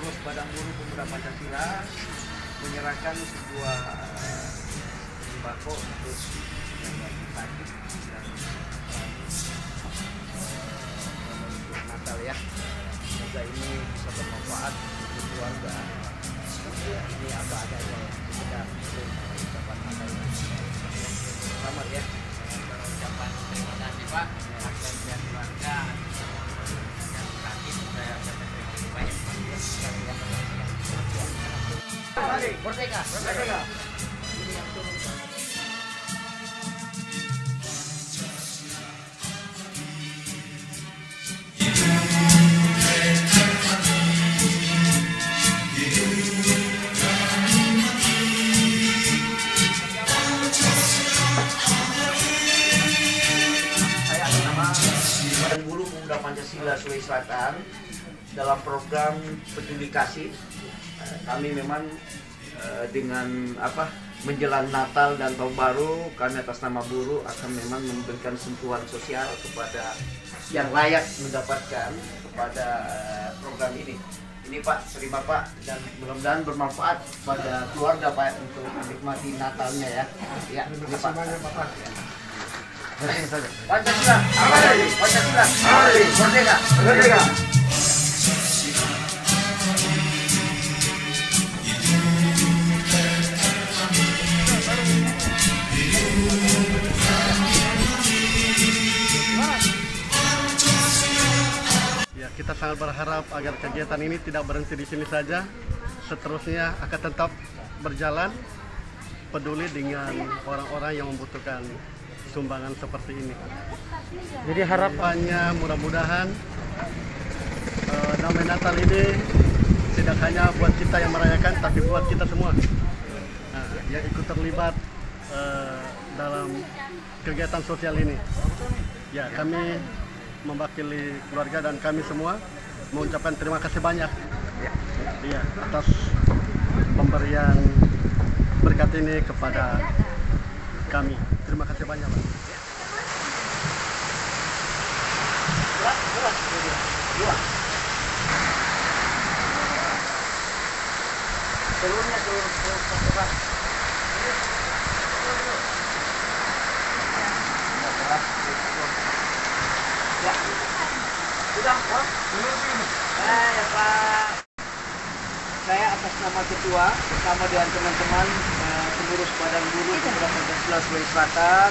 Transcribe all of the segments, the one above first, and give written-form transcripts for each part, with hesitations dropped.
pengurus Badan Buruh Pemuda Pancasila menyerahkan sebuah sembako untuk yang lagi sakit dan untuk Natal ya. Semoga ini bisa bermanfaat untuk keluarga. Ini apa adanya ya, kita ucapan Natal selamat ya. Ucapan terima kasih Pak atas dan keluarga yang sakit. Saya terima kasih banyak Pak. Merdeka, merdeka. Badan Buruh Pemuda Pancasila Sulawesi Selatan dalam program peduli kasih kami memang dengan menjelang Natal dan Tahun Baru kami atas nama buruh akan memang memberikan sentuhan sosial kepada yang layak mendapatkan kepada program ini. Ini Pak, terima Pak, dan mudah-mudahan bermanfaat pada keluarga Pak untuk menikmati Natalnya ya. Ya, ini Pak. Pancasila, Pancasila, merdeka, merdeka. Ya, kita sangat berharap agar kegiatan ini tidak berhenti di sini saja, seterusnya akan tetap berjalan, peduli dengan orang-orang yang membutuhkan sumbangan seperti ini. Jadi harapannya mudah-mudahan damai Natal ini tidak hanya buat kita yang merayakan, tapi buat kita semua yang ikut terlibat dalam kegiatan sosial ini. Ya, kami mewakili keluarga dan kami semua mengucapkan terima kasih banyak ya, atas pemberian berkat ini kepada kami. Terima kasih banyak Pak. Turunnya turun Pak. Ya. Sudah, Pak. Ya Pak. Saya atas nama ketua bersama dengan teman-teman pengurus Badan Buruh Pemuda Pancasila Sulawesi Selatan,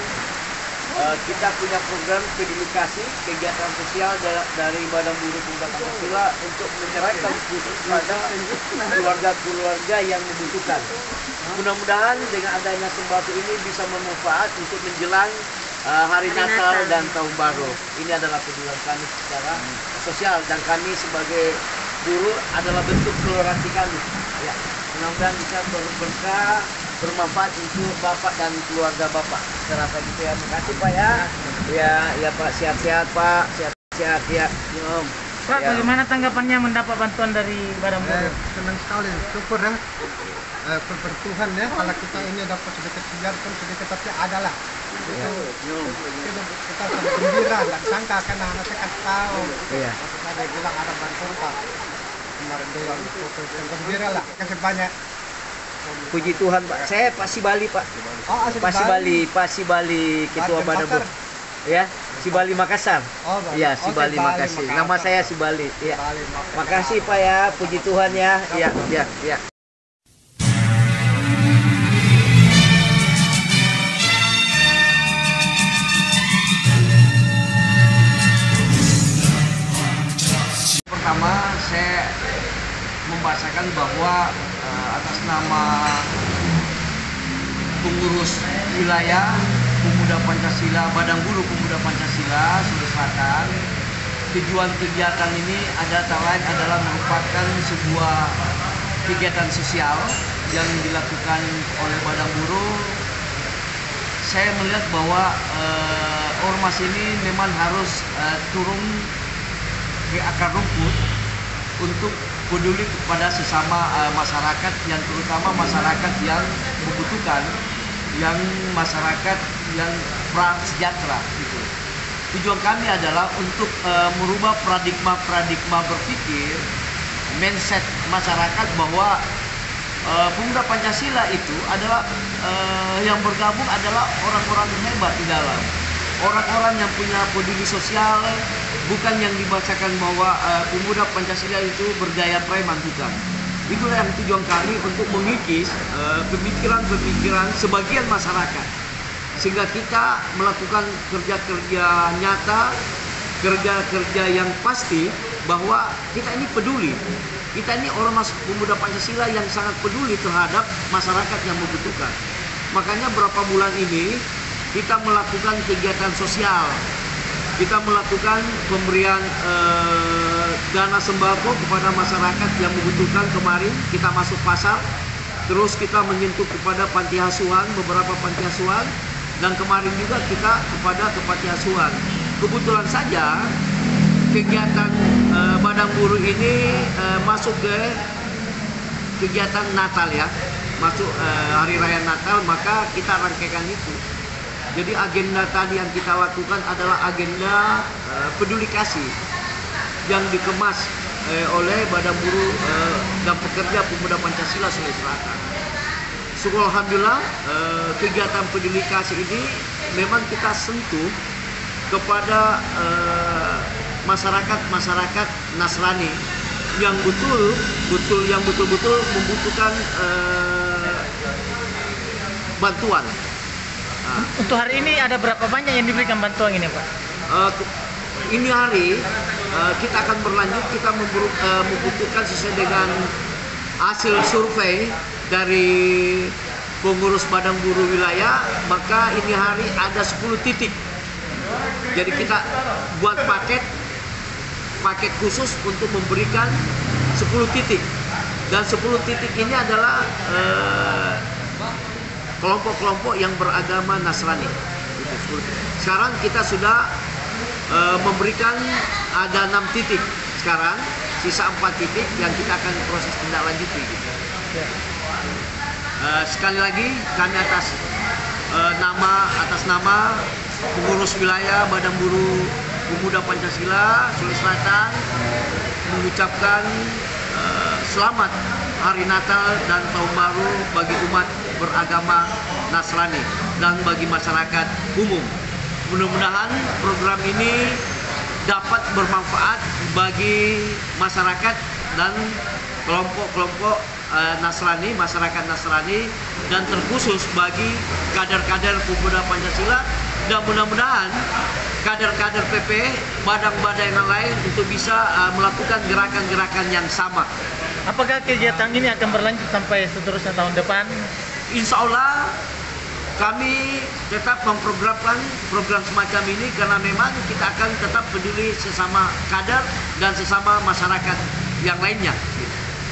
kita punya program peduli kasih kegiatan sosial dari Badan Buruh Pemuda Pancasila untuk menyerahkan khusus pada keluarga-keluarga yang membutuhkan. Mudah-mudahan dengan adanya sembako ini bisa bermanfaat untuk menjelang hari Natal dan Tahun Baru. Ini adalah pedulian kami secara sosial dan kami sebagai buruh adalah bentuk toleransi kami. Ya, mudah-mudahan bisa berkah, bermanfaat untuk Bapak dan keluarga Bapak. Saya rasa gitu ya. Terima kasih Pak ya. Ya Pak, sehat-sehat Pak, sehat-sehat ya. Pak, ya. Bagaimana tanggapannya mendapat bantuan dari Badan Buruh? Senang sekali, syukur ya. Tuhan ya, kalau kita ini dapat sedikit biarpun sedikit tapi adalah. Kita sangat gembira dan sangka karena anak saya kasih tahu. Iya. Ada bilang ada bantuan Pak. Kemarin bilang gembira lah, kasih banyak. Puji Tuhan Pak, saya Pak Sibali Pak. Oh, Pak Sibali, Ketua Badan Buruh. Ya, Sibali Makassar. Oh, ya, Sibali Makassar. Nama saya Sibali. Ya. Makasih Pak ya, puji Tuhan ya. Ya, ya, ya. Pertama, saya membahasakan bahwa atas nama pengurus wilayah Pemuda Pancasila, Badan Buruh Pemuda Pancasila Sulawesi Selatan, tujuan kegiatan ini adalah merupakan sebuah kegiatan sosial yang dilakukan oleh Badan Buruh. Saya melihat bahwa ormas ini memang harus turun ke akar rumput untuk peduli kepada sesama masyarakat, yang terutama masyarakat yang membutuhkan, yang masyarakat yang prasejahtera gitu. Tujuan kami adalah untuk merubah paradigma berpikir mindset masyarakat bahwa pemuda Pancasila itu adalah yang bergabung adalah orang-orang hebat di dalam, orang-orang yang punya peduli sosial, bukan yang dibacakan bahwa pemuda Pancasila itu bergaya preman, bukan. Itulah yang tujuan kami untuk mengikis pemikiran-pemikiran sebagian masyarakat, sehingga kita melakukan kerja-kerja nyata, kerja-kerja yang pasti bahwa kita ini peduli. Kita ini orang pemuda Pancasila yang sangat peduli terhadap masyarakat yang membutuhkan. Makanya berapa bulan ini kita melakukan kegiatan sosial. Kita melakukan pemberian dana sembako kepada masyarakat yang membutuhkan. Kemarin kita masuk pasar, terus kita menyentuh kepada panti asuhan, beberapa panti asuhan, dan kemarin juga kita kepada panti asuhan. Kebetulan saja kegiatan Badan Buruh ini masuk ke kegiatan Natal ya, masuk Hari Raya Natal, maka kita rangkaikan itu. Jadi agenda tadi yang kita lakukan adalah agenda peduli kasih yang dikemas oleh Badan Buruh dan Pekerja Pemuda Pancasila Sulawesi Selatan. Syukur alhamdulillah kegiatan peduli kasih ini memang kita sentuh kepada masyarakat Nasrani yang betul-betul membutuhkan bantuan. Untuk hari ini ada berapa banyak yang diberikan bantuan ini, Pak? Ini hari kita akan berlanjut, kita membutuhkan sesuai dengan hasil survei dari pengurus Badan Buruh wilayah, maka ini hari ada 10 titik. Jadi kita buat paket khusus untuk memberikan 10 titik. Dan 10 titik ini adalah kelompok-kelompok yang beragama Nasrani. Sekarang kita sudah memberikan ada 6 titik sekarang, sisa 4 titik yang kita akan proses tindak lanjuti. Gitu. Sekali lagi kami atas nama pengurus wilayah Badan Buruh Pemuda Pancasila Sulawesi Selatan mengucapkan selamat Hari Natal dan Tahun Baru bagi umat beragama Nasrani dan bagi masyarakat umum. Mudah-mudahan program ini dapat bermanfaat bagi masyarakat dan kelompok-kelompok Nasrani, masyarakat Nasrani, dan terkhusus bagi kader-kader Pemuda Pancasila, dan mudah-mudahan kader-kader PP, badan-badan yang lain untuk bisa melakukan gerakan-gerakan yang sama. Apakah kegiatan ini akan berlanjut sampai seterusnya tahun depan? Insya Allah kami tetap memprogramkan program semacam ini karena memang kita akan tetap peduli sesama kader dan sesama masyarakat yang lainnya.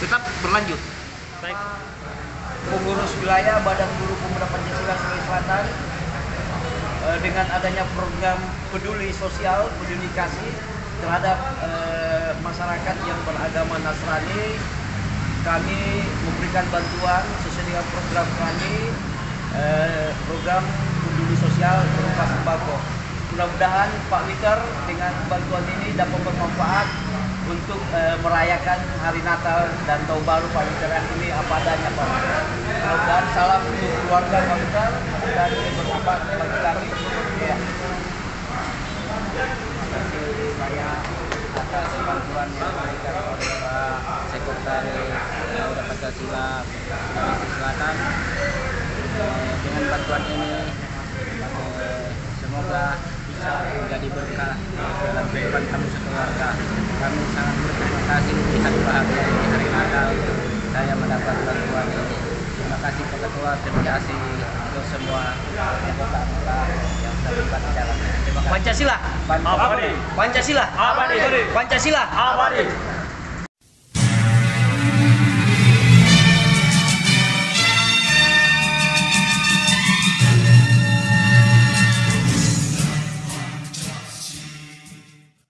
Tetap berlanjut. Baik. Pengurus wilayah Badan Buruh Pemuda Pancasila Sulawesi Selatan dengan adanya program peduli sosial, peduli kasih terhadap masyarakat yang beragama Nasrani, kami memberikan bantuan sesuai dengan program kami, program peduli sosial berupa sembako. Mudah-mudahan Pak Witer dengan bantuan ini dapat bermanfaat untuk merayakan Hari Natal dan Tahun Baru Pak Witer ini apa adanya, Pak. Mudah-mudahan salam untuk keluarga Pak Witer dan bermanfaat bagi kami. Ya. Terima kasih atas bantuan yang diberikan oleh Pak Sekretaris Pemuda Pancasila Sulawesi Selatan. Dengan bantuan ini semoga bisa menjadi berkah dalam kehidupan kami sekeluarga. Kami sangat berterima kasih di hari bahagia ini, hari Natal, saya mendapat bantuan ini. Terima kasih Pak Ketua, terima kasih untuk semua anggota yang terlibat di dalamnya. Terima kasih. Pancasila. Pancasila. Pancasila. Pancasila. Pancasila.